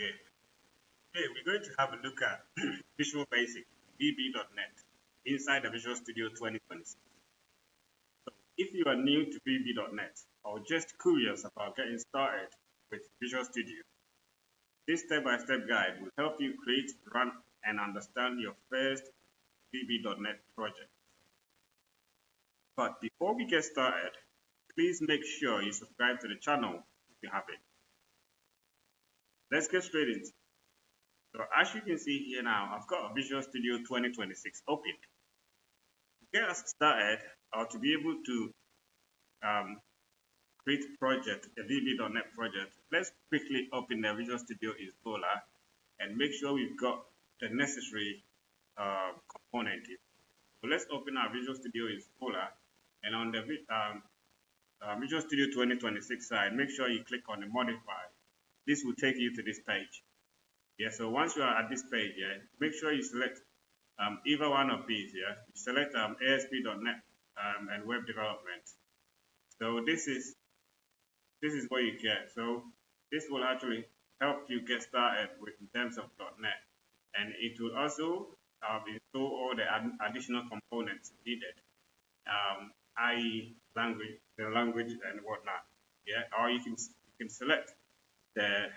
Okay. Today we're going to have a look at Visual Basic, VB.NET, inside the Visual Studio 2026. So if you are new to VB.NET or just curious about getting started with Visual Studio, this step-by-step guide will help you create, run, and understand your first VB.NET project. But before we get started, please make sure you subscribe to the channel if you haven't. Let's get straight into it. So as you can see here now, I've got a Visual Studio 2026 open. To get us started, or to be able to create a project, a VB.NET project, let's quickly open the Visual Studio installer and make sure we've got the necessary component here. So let's open our Visual Studio installer, and on the Visual Studio 2026 side, make sure you click on the modify. This will take you to this page. Yeah, so once you are at this page, yeah, make sure you select either one of these. Yeah, you select ASP.NET and web development. So this is what you get. So this will actually help you get started with in terms of .NET, and it will also install all the additional components needed, i.e. the language and whatnot. Yeah, or you can select the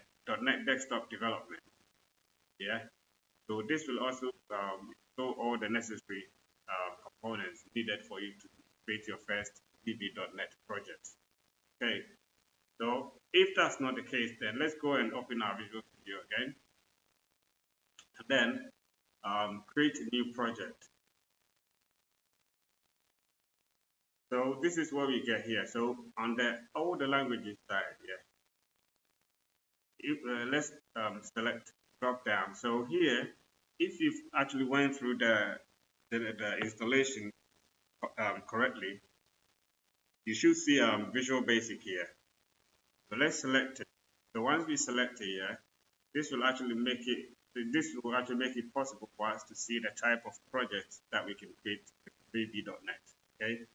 .NET desktop development. Yeah, so this will also install all the necessary components needed for you to create your first VB.NET project. Okay, so if that's not the case, then let's go and open our Visual Studio again, and then create a new project. So this is what we get here. So on all the languages side, yeah, let's select drop down. So here, if you've actually went through the installation correctly, you should see Visual Basic here. So let's select it. So once we select it here, this will actually make it possible for us to see the type of projects that we can create with VB.NET. Okay.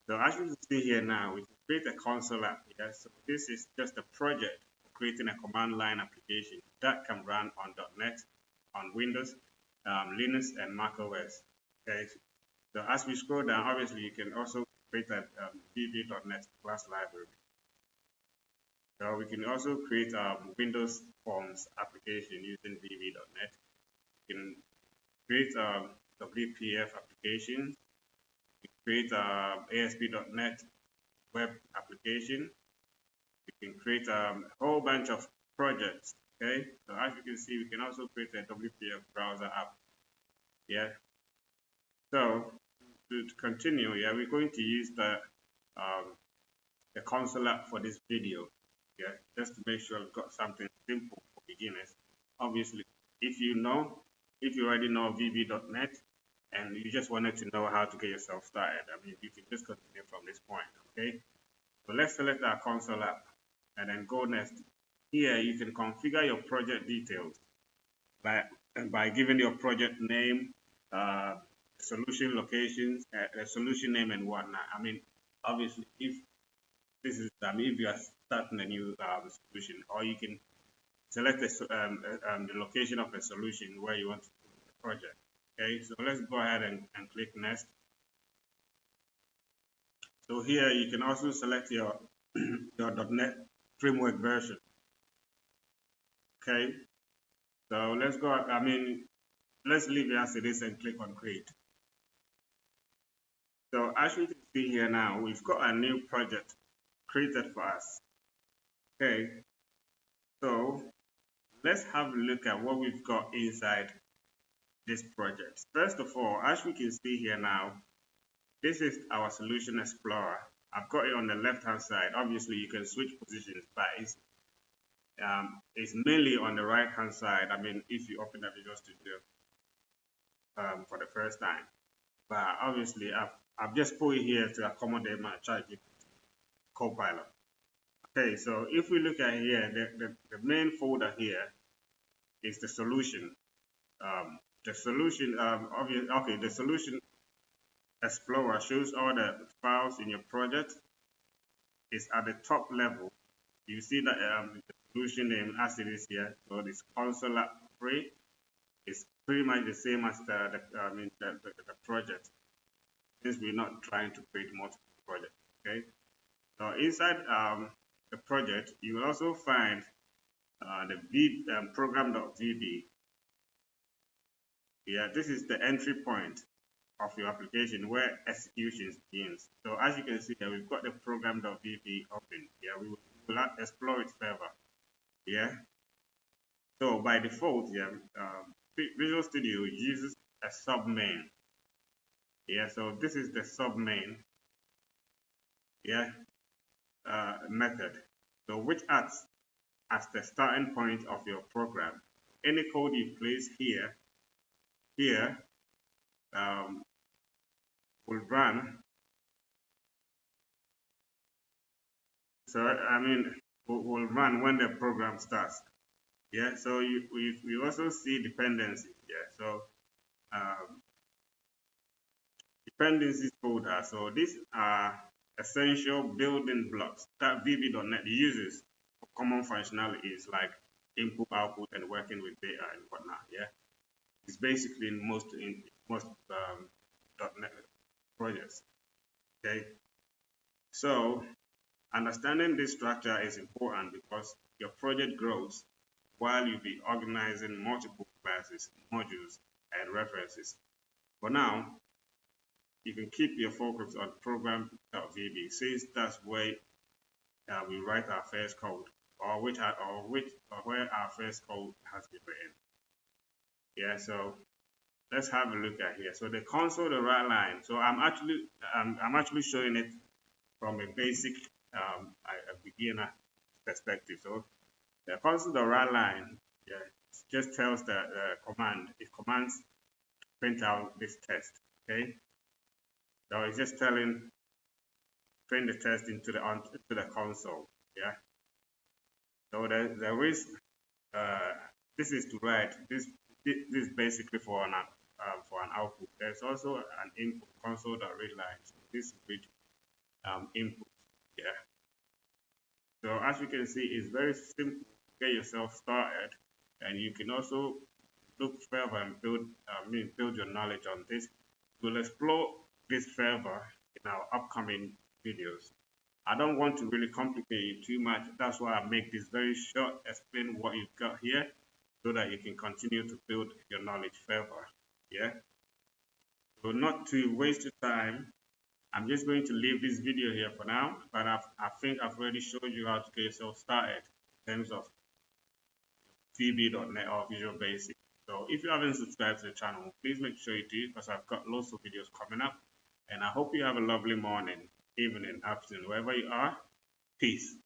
So as you can see here now, we can create a console app. Yeah? So this is just a project for creating a command line application that can run on .NET, on Windows, Linux, and Mac OS. Okay. So as we scroll down, obviously you can also create a VB.NET class library. So we can also create a Windows Forms application using VB.NET. You can create a WPF application. Create a ASP.NET web application. You can create a whole bunch of projects. Okay, so as you can see, we can also create a WPF browser app. Yeah. So to continue, yeah, we're going to use the console app for this video. Yeah, just to make sure we've got something simple for beginners. Obviously, if you already know VB.NET, and you just wanted to know how to get yourself started, I mean, you can just continue from this point, okay? So let's select our console app and then go next. Here, you can configure your project details by giving your project name, solution locations, solution name, and whatnot. I mean, obviously, if you are starting a new solution, or you can select the location of the solution where you want to do the project. Okay, so let's go ahead and click next. So here you can also select your .NET framework version. Okay, so let's go. Let's leave it as it is and click on create. So as you can see here now, we've got a new project created for us. Okay, so let's have a look at what we've got inside this project. First of all, as we can see here now, this is our solution explorer. I've got it on the left hand side. Obviously you can switch positions, but it's mainly on the right hand side. I mean, if you open the Visual Studio for the first time, but obviously I've just put it here to accommodate my ChatGPT Copilot. Okay, so if we look at here, the main folder here is the solution. The solution explorer shows all the files in your project. It's at the top level, you see that the solution name as it is here. So this console app free is pretty much the same as the project, since we're not trying to create multiple projects. Okay. So inside the project, you will also find the program.vb. Yeah, this is the entry point of your application where execution begins. So as you can see here, we've got the program.vb open. Yeah, we will explore it further. Yeah. So by default, yeah, Visual Studio uses a submain. Yeah, so this is the submain. Yeah, method. So which acts as the starting point of your program. Any code you place here will run. So I mean, will run when the program starts. Yeah. So we also see dependencies. Yeah. So dependencies folder. So these are essential building blocks that VB.NET uses for common functionalities like input, output, and working with data and whatnot. Yeah. It's basically in most .NET projects. Okay, so understanding this structure is important because your project grows while you'll be organizing multiple classes, modules, and references. For now, you can keep your focus on program.vb since that's where we write our first code, or where our first code has been written. Yeah, so let's have a look at here. So the console, the right line. So I'm actually showing it from a basic a beginner perspective. So the console, the right line, yeah, just tells the command. It commands print out this test. Okay. So it's just telling print the test into the console. Yeah. So there is this is to write this is basically for an output. There's also an input console.read line. So this read input. Yeah. So as you can see, it's very simple to get yourself started, and you can also look further and build your knowledge on this. We'll explore this further in our upcoming videos. I don't want to really complicate you too much. That's why I make this very short, explain what you've got here, so that you can continue to build your knowledge further. Yeah. So not to waste your time, I'm just going to leave this video here for now, but I think I've already showed you how to get yourself started in terms of VB.NET or Visual Basic. So if you haven't subscribed to the channel, please make sure you do, because I've got lots of videos coming up. And I hope you have a lovely morning, evening, afternoon, wherever you are. Peace.